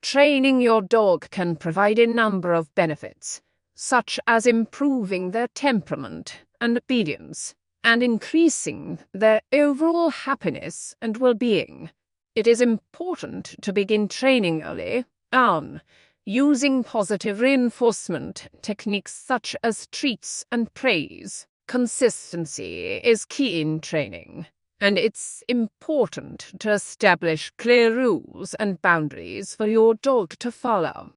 Training your dog can provide a number of benefits, such as improving their temperament and obedience, and increasing their overall happiness and well-being. It is important to begin training early on, using positive reinforcement techniques such as treats and praise. Consistency is key in training, and it's important to establish clear rules and boundaries for your dog to follow.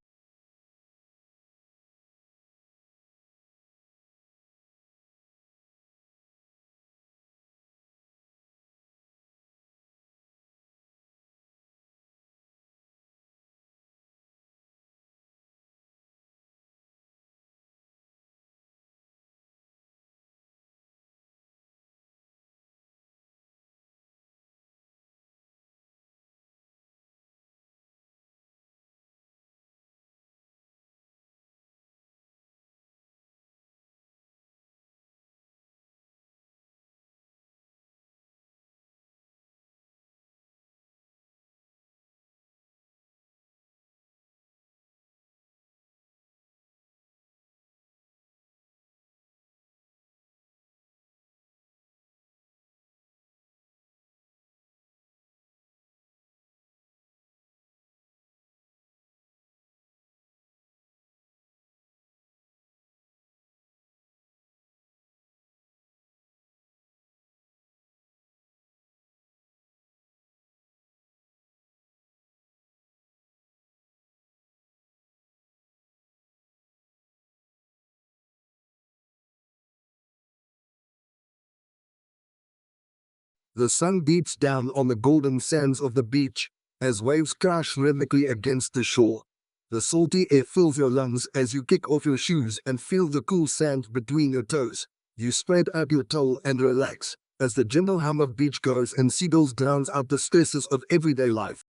The sun beats down on the golden sands of the beach as waves crash rhythmically against the shore. The salty air fills your lungs as you kick off your shoes and feel the cool sand between your toes. You spread out your towel and relax as the gentle hum of beachgoers and seagulls drowns out the stresses of everyday life.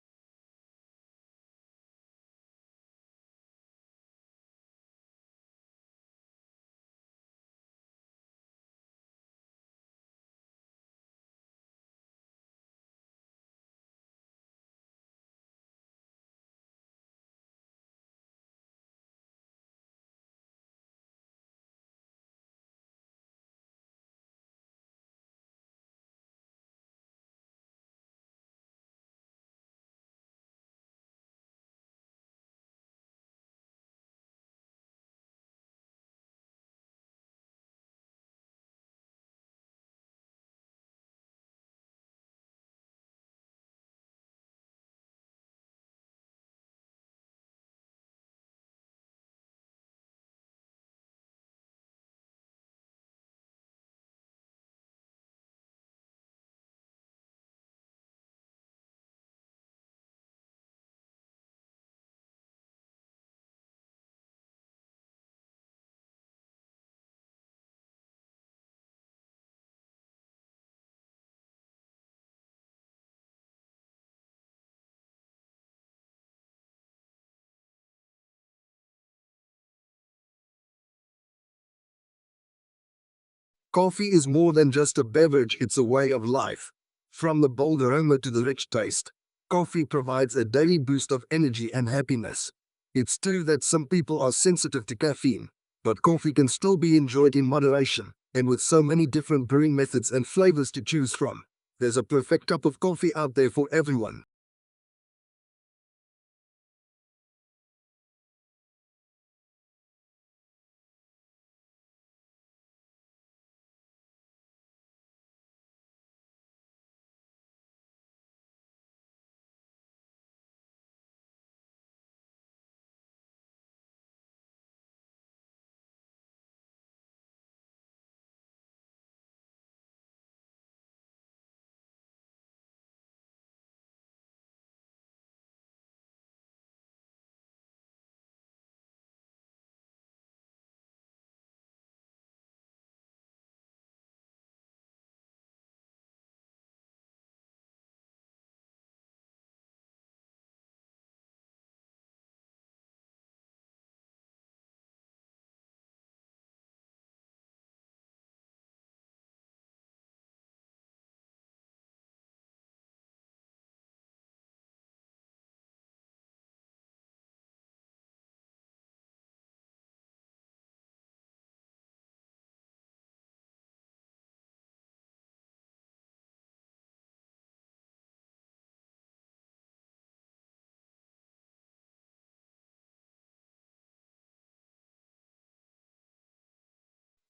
Coffee is more than just a beverage, it's a way of life. From the bold aroma to the rich taste, coffee provides a daily boost of energy and happiness. It's true that some people are sensitive to caffeine, but coffee can still be enjoyed in moderation, and with so many different brewing methods and flavors to choose from, there's a perfect cup of coffee out there for everyone.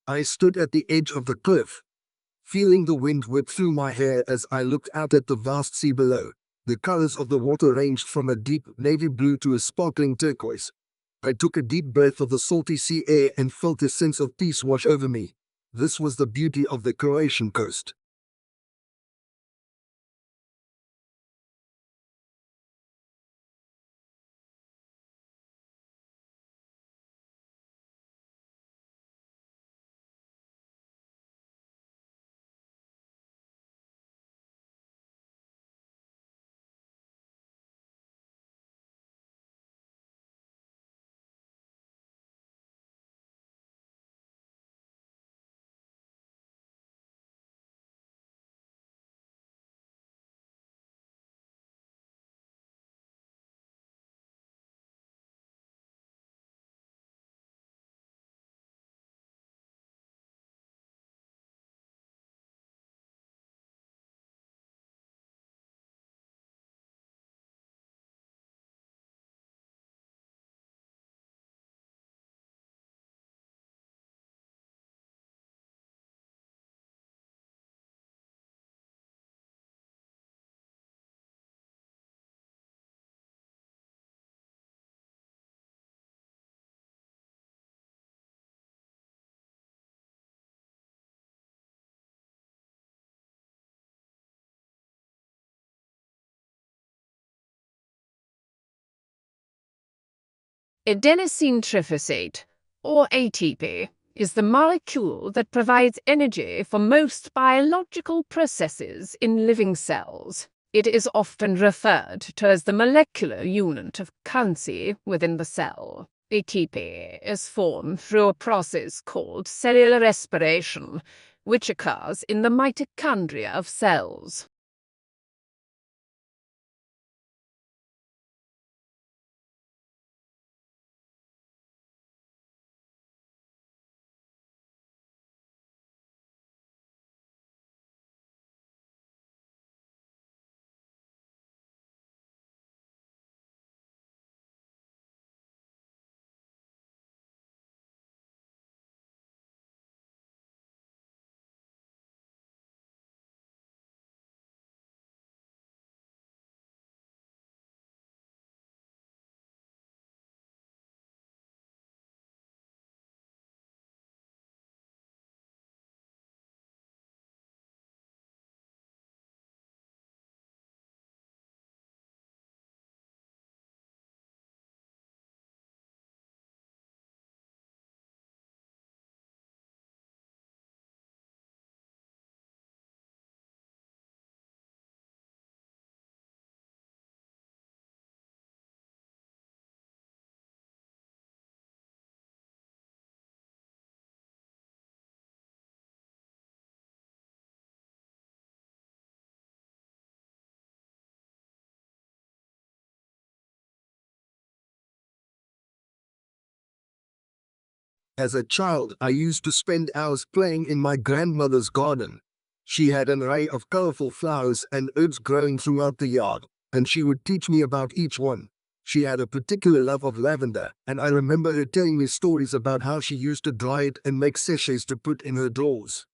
I stood at the edge of the cliff, feeling the wind whip through my hair as I looked out at the vast sea below. The colors of the water ranged from a deep navy blue to a sparkling turquoise. I took a deep breath of the salty sea air and felt a sense of peace wash over me. This was the beauty of the Croatian coast. Adenosine triphosphate, or ATP, is the molecule that provides energy for most biological processes in living cells. It is often referred to as the molecular unit of currency within the cell. ATP is formed through a process called cellular respiration, which occurs in the mitochondria of cells. As a child, I used to spend hours playing in my grandmother's garden. She had an array of colorful flowers and herbs growing throughout the yard, and she would teach me about each one. She had a particular love of lavender, and I remember her telling me stories about how she used to dry it and make sachets to put in her drawers.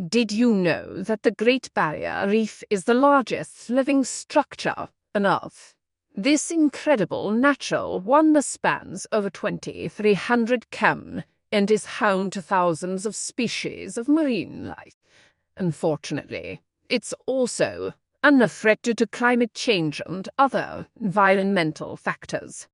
Did you know that the Great Barrier Reef is the largest living structure on Earth? This incredible natural wonder spans over 2,300 km and is home to thousands of species of marine life. Unfortunately, it's also under threat due to climate change and other environmental factors.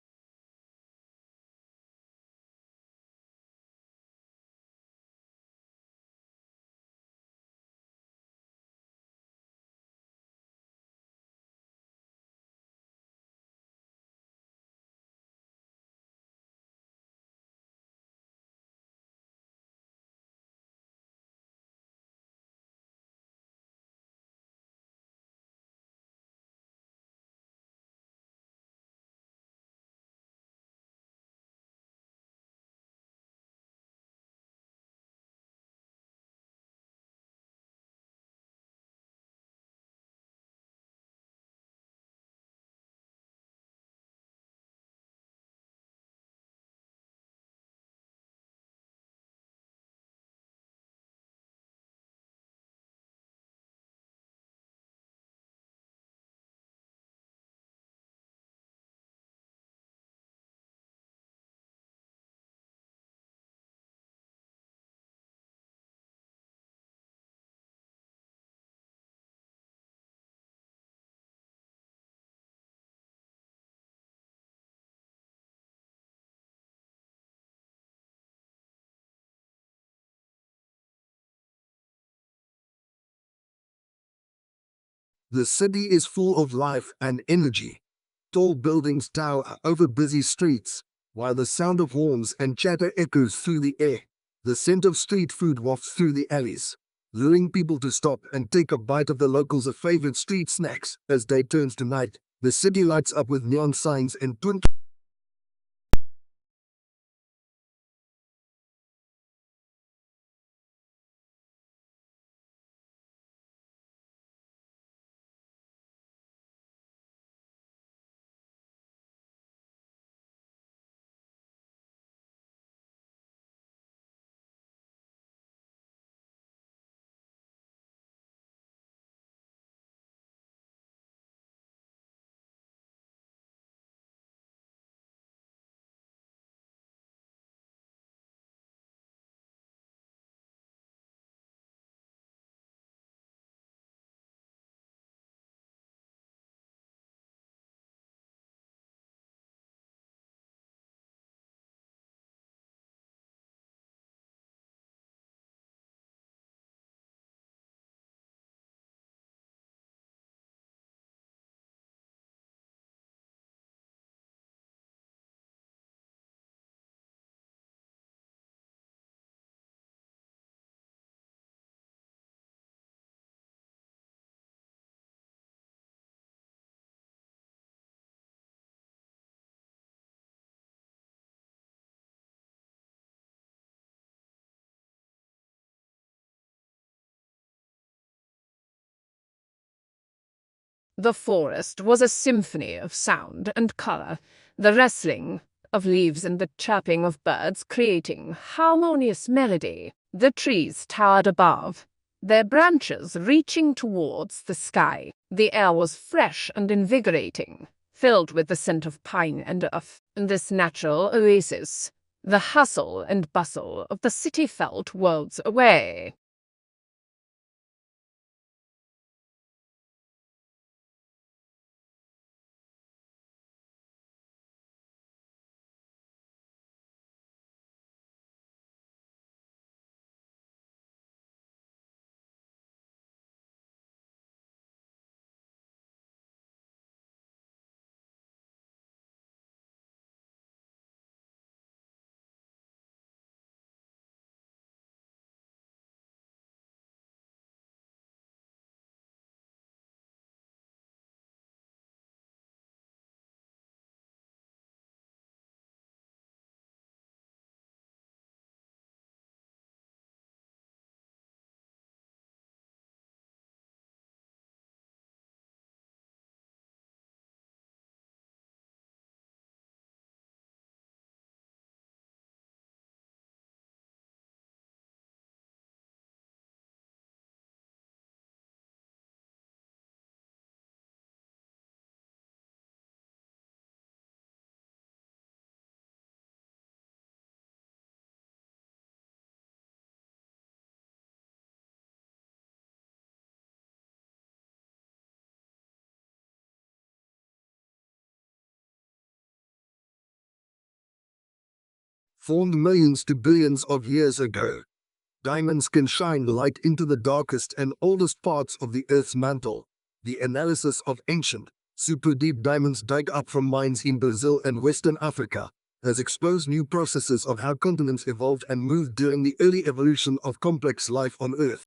The city is full of life and energy. Tall buildings tower over busy streets, while the sound of horns and chatter echoes through the air. The scent of street food wafts through the alleys, luring people to stop and take a bite of the locals' favorite street snacks. As day turns to night, the city lights up with neon signs and twinkling. The forest was a symphony of sound and color, the rustling of leaves and the chirping of birds creating harmonious melody. The trees towered above, their branches reaching towards the sky. The air was fresh and invigorating, filled with the scent of pine and earth. In this natural oasis, the hustle and bustle of the city felt worlds away. formed millions to billions of years ago. Diamonds can shine light into the darkest and oldest parts of the Earth's mantle. The analysis of ancient, super deep diamonds dug up from mines in Brazil and Western Africa has exposed new processes of how continents evolved and moved during the early evolution of complex life on Earth.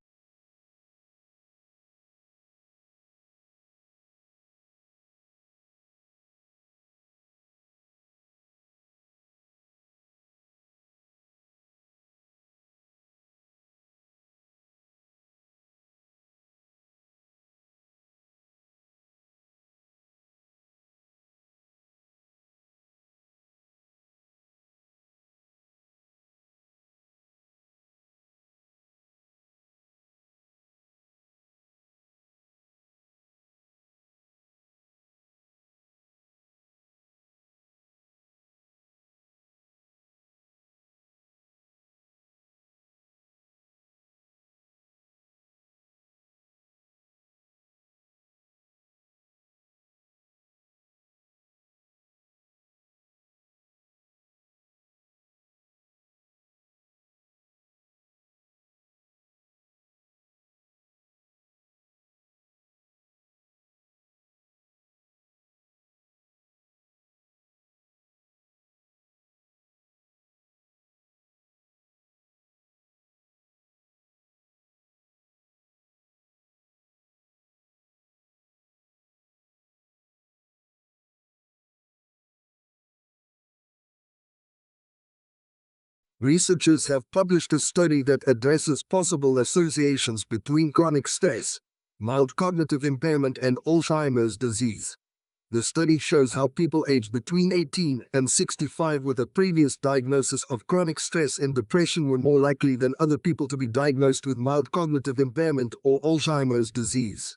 Researchers have published a study that addresses possible associations between chronic stress, mild cognitive impairment, and Alzheimer's disease. The study shows how people aged between 18 and 65 with a previous diagnosis of chronic stress and depression were more likely than other people to be diagnosed with mild cognitive impairment or Alzheimer's disease.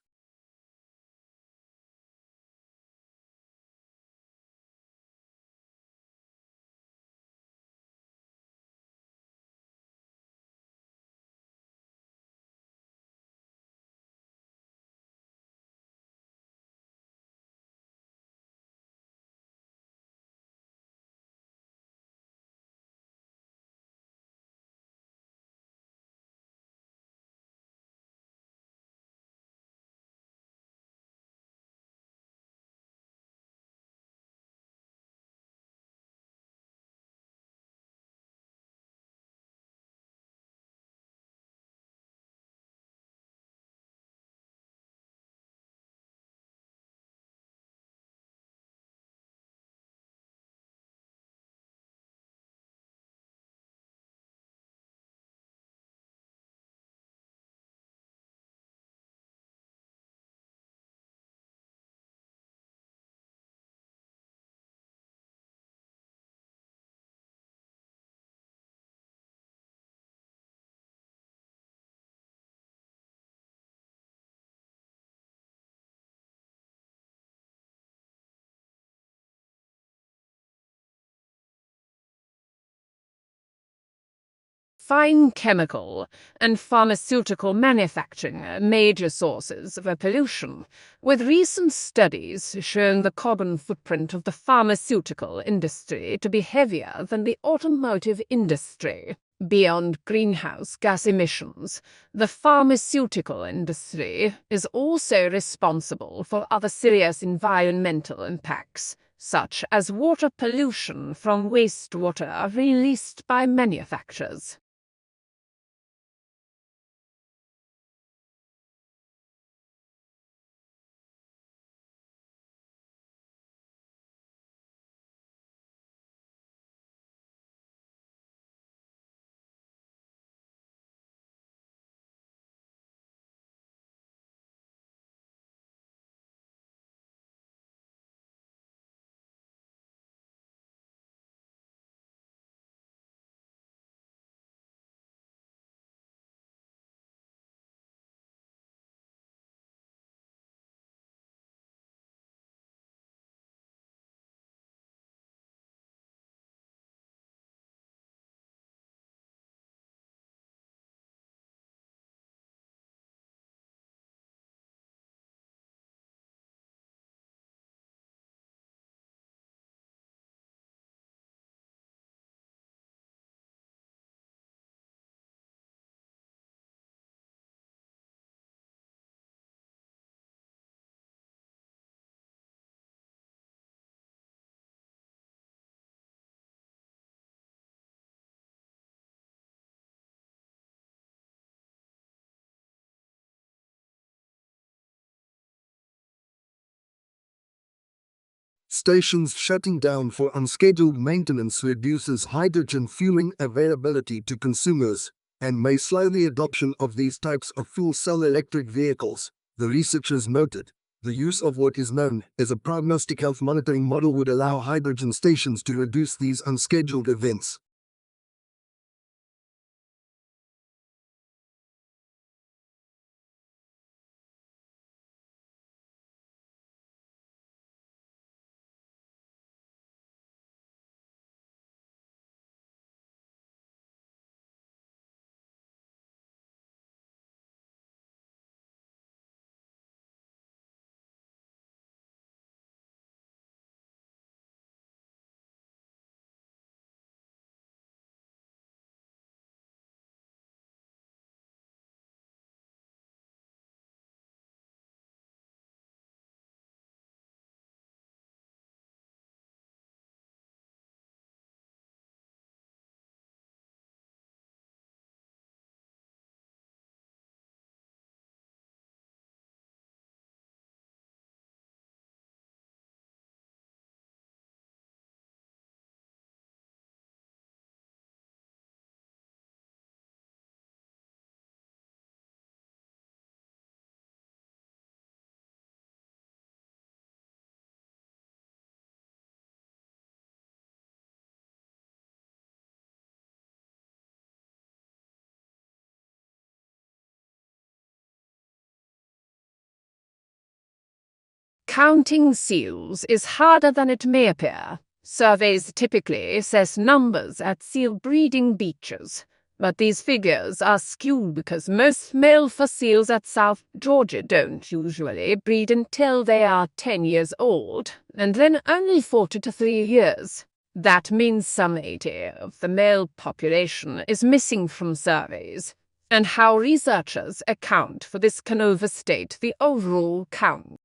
Fine chemical and pharmaceutical manufacturing are major sources of pollution, with recent studies showing the carbon footprint of the pharmaceutical industry to be heavier than the automotive industry. Beyond greenhouse gas emissions, the pharmaceutical industry is also responsible for other serious environmental impacts, such as water pollution from wastewater released by manufacturers. Stations shutting down for unscheduled maintenance reduces hydrogen fueling availability to consumers and may slow the adoption of these types of fuel cell electric vehicles, the researchers noted. The use of what is known as a prognostic health monitoring model would allow hydrogen stations to reduce these unscheduled events. Counting seals is harder than it may appear. Surveys typically assess numbers at seal breeding beaches, but these figures are skewed because most male fur seals at South Georgia don't usually breed until they are 10 years old, and then only 40 to 3 years. That means some 80 of the male population is missing from surveys, and how researchers account for this can overstate the overall count.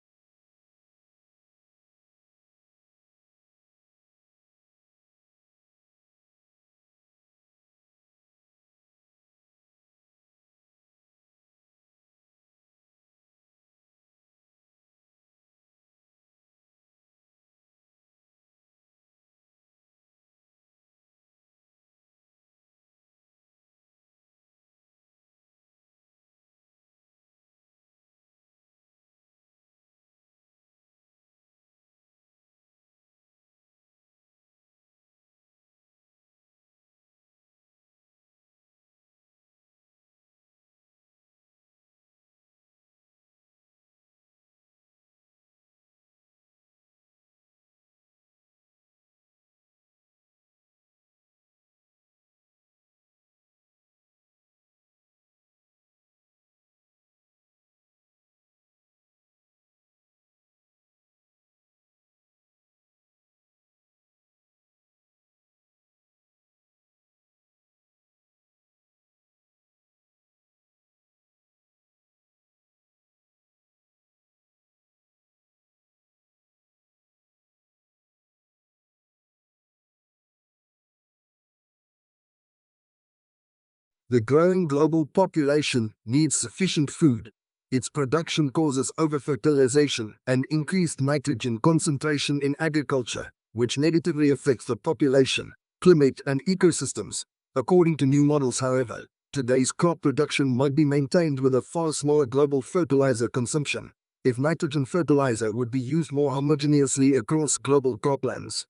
The growing global population needs sufficient food. Its production causes overfertilization and increased nitrogen concentration in agriculture, which negatively affects the population, climate, and ecosystems. According to new models, however, today's crop production might be maintained with a far smaller global fertilizer consumption if nitrogen fertilizer would be used more homogeneously across global croplands.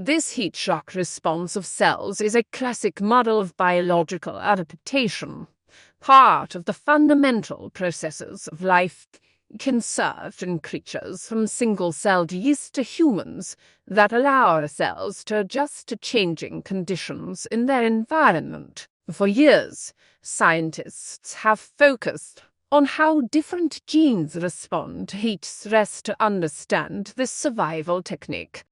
This heat shock response of cells is a classic model of biological adaptation, part of the fundamental processes of life conserved in creatures from single-celled yeast to humans that allow our cells to adjust to changing conditions in their environment. For years, scientists have focused on how different genes respond to heat stress to understand this survival technique.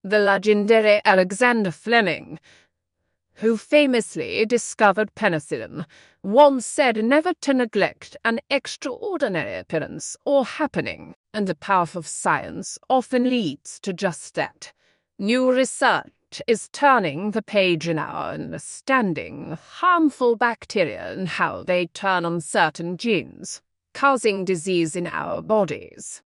The legendary Alexander Fleming, who famously discovered penicillin, once said never to neglect an extraordinary appearance or happening, and the path of science often leads to just that. New research is turning the page in our understanding harmful bacteria and how they turn on certain genes, causing disease in our bodies.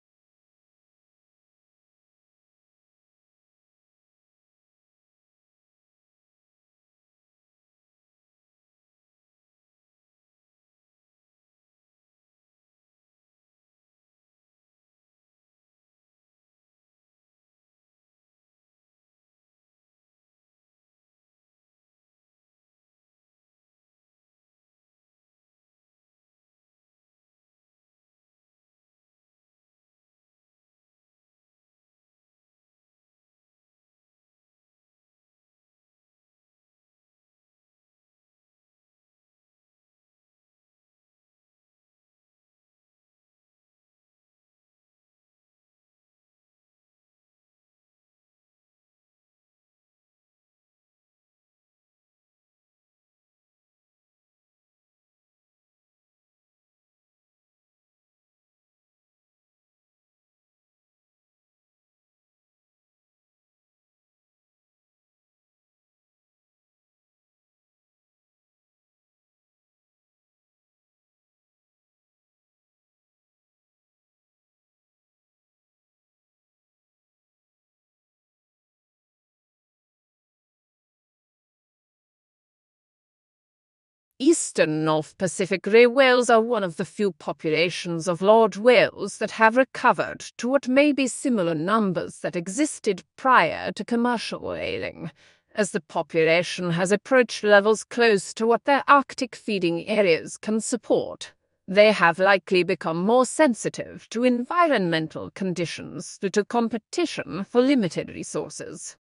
Eastern North Pacific ray whales are one of the few populations of large whales that have recovered to what may be similar numbers that existed prior to commercial whaling. As the population has approached levels close to what their Arctic feeding areas can support, they have likely become more sensitive to environmental conditions due to competition for limited resources.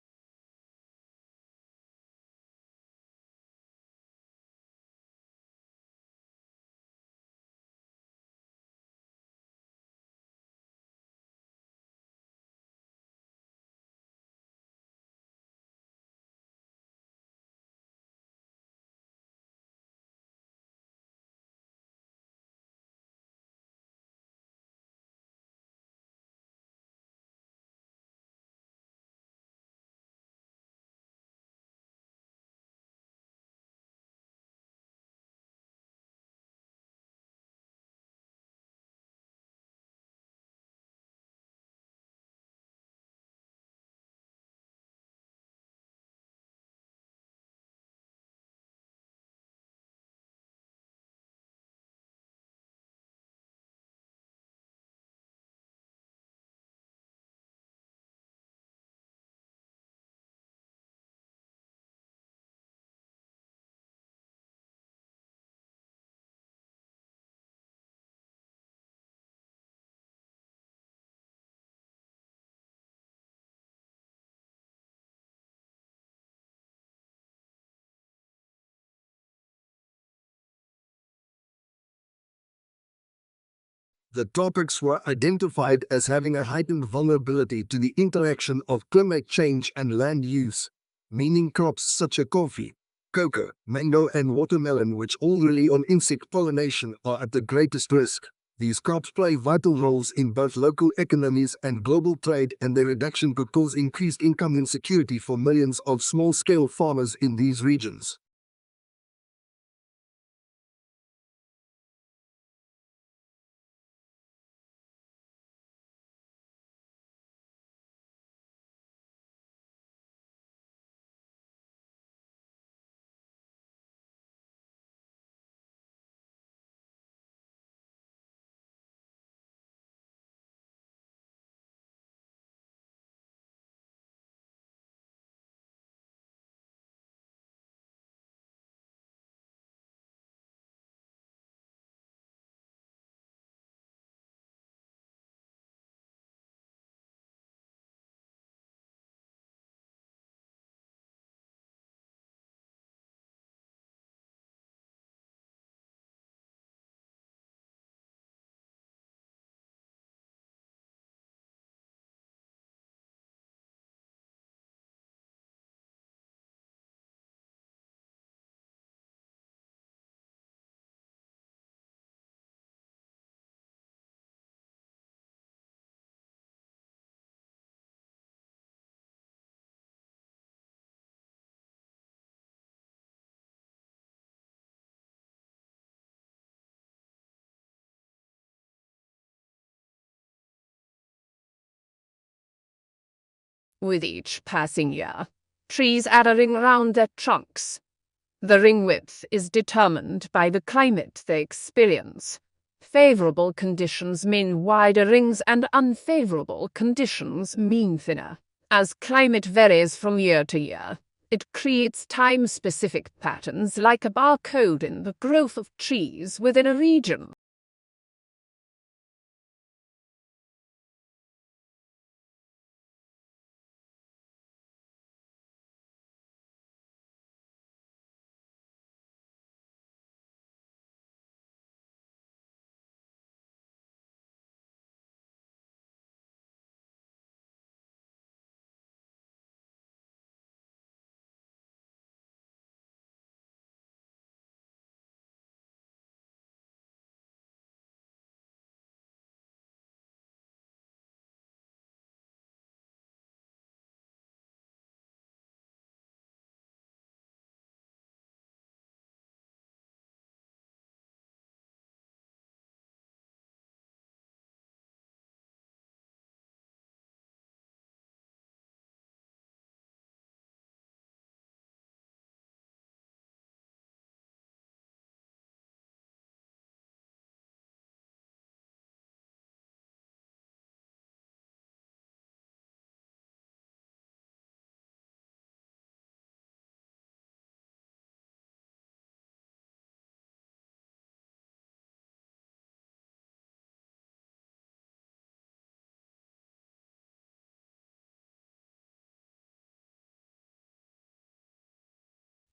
The tropics were identified as having a heightened vulnerability to the interaction of climate change and land use, meaning crops such as coffee, cocoa, mango and watermelon, which all rely on insect pollination, are at the greatest risk. These crops play vital roles in both local economies and global trade, and their reduction could cause increased income insecurity for millions of small-scale farmers in these regions. With each passing year, trees add a ring around their trunks. The ring width is determined by the climate they experience. Favorable conditions mean wider rings and unfavorable conditions mean thinner. As climate varies from year to year, it creates time-specific patterns like a barcode in the growth of trees within a region.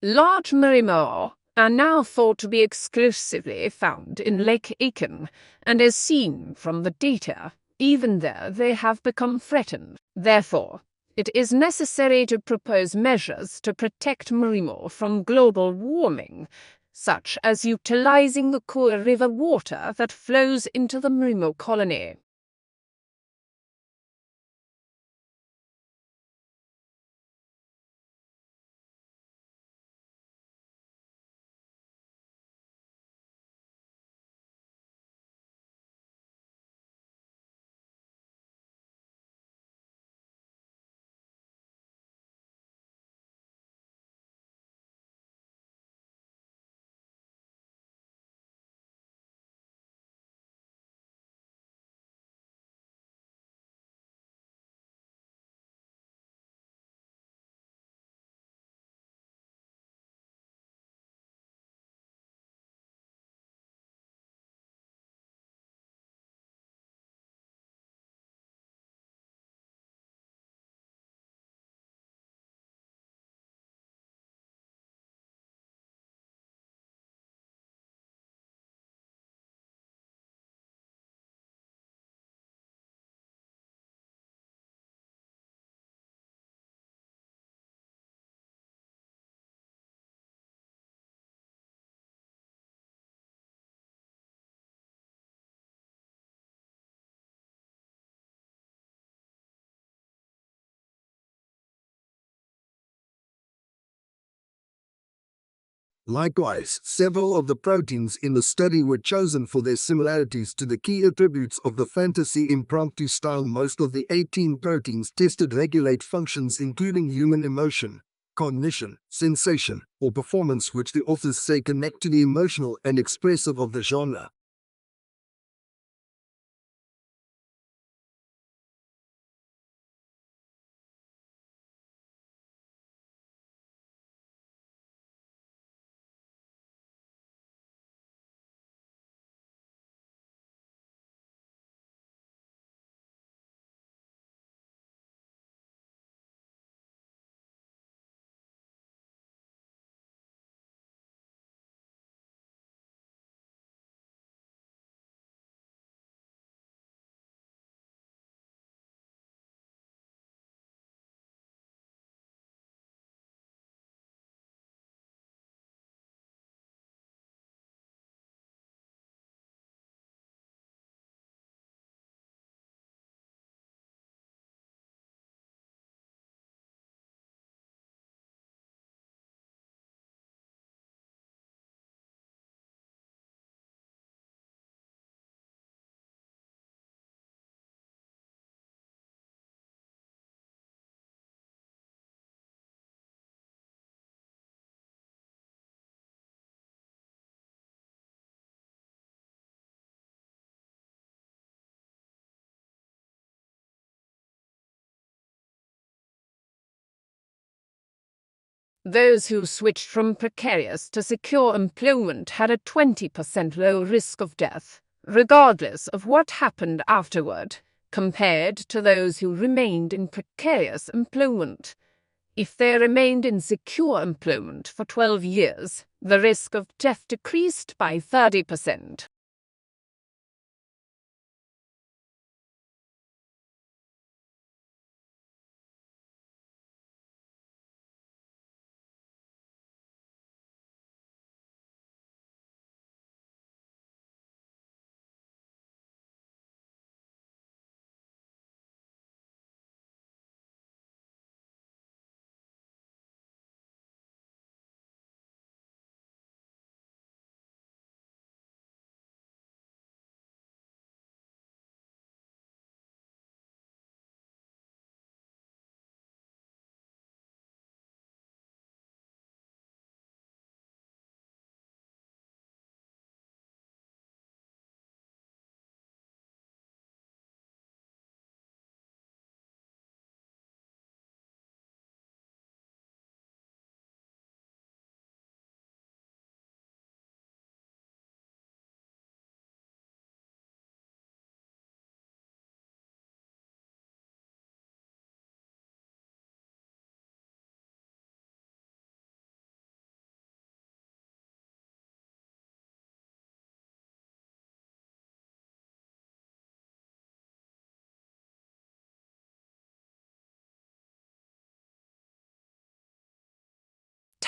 Large Marimo are now thought to be exclusively found in Lake Aiken, and as seen from the data, even there they have become threatened. Therefore, it is necessary to propose measures to protect Marimo from global warming, such as utilizing the Kura River water that flows into the Marimo colony. Likewise, several of the proteins in the study were chosen for their similarities to the key attributes of the fantasy impromptu style. Most of the 18 proteins tested regulate functions including human emotion, cognition, sensation, or performance, which the authors say connect to the emotional and expressive of the genre. Those who switched from precarious to secure employment had a 20% lower risk of death, regardless of what happened afterward, compared to those who remained in precarious employment. If they remained in secure employment for 12 years, the risk of death decreased by 30%.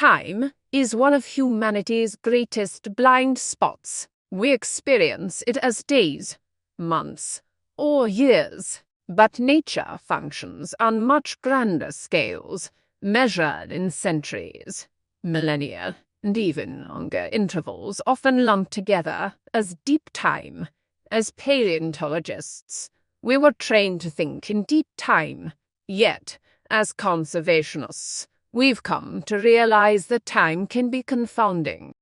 Time is one of humanity's greatest blind spots. We experience it as days, months, or years. But nature functions on much grander scales, measured in centuries, millennia, and even longer intervals, often lumped together as deep time. As paleontologists, we were trained to think in deep time, yet, as conservationists, we've come to realize that time can be confounding.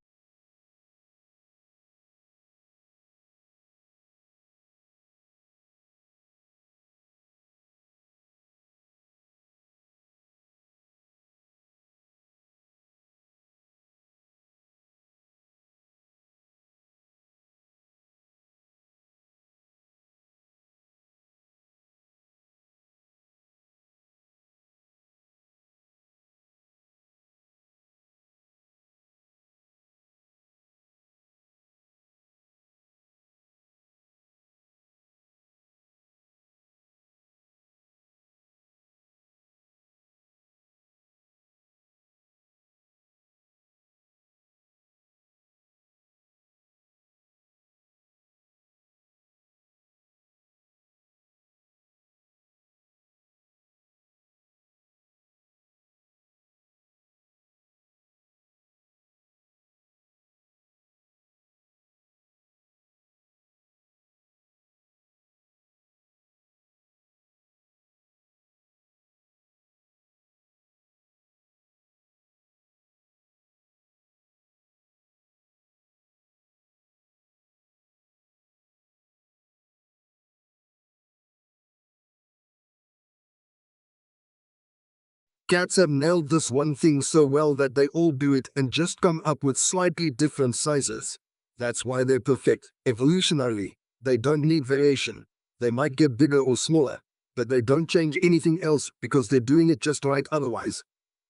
Cats have nailed this one thing so well that they all do it and just come up with slightly different sizes. That's why they're perfect. Evolutionary, they don't need variation. They might get bigger or smaller, but they don't change anything else because they're doing it just right otherwise.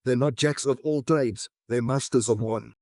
They're not jacks of all trades, they're masters of one.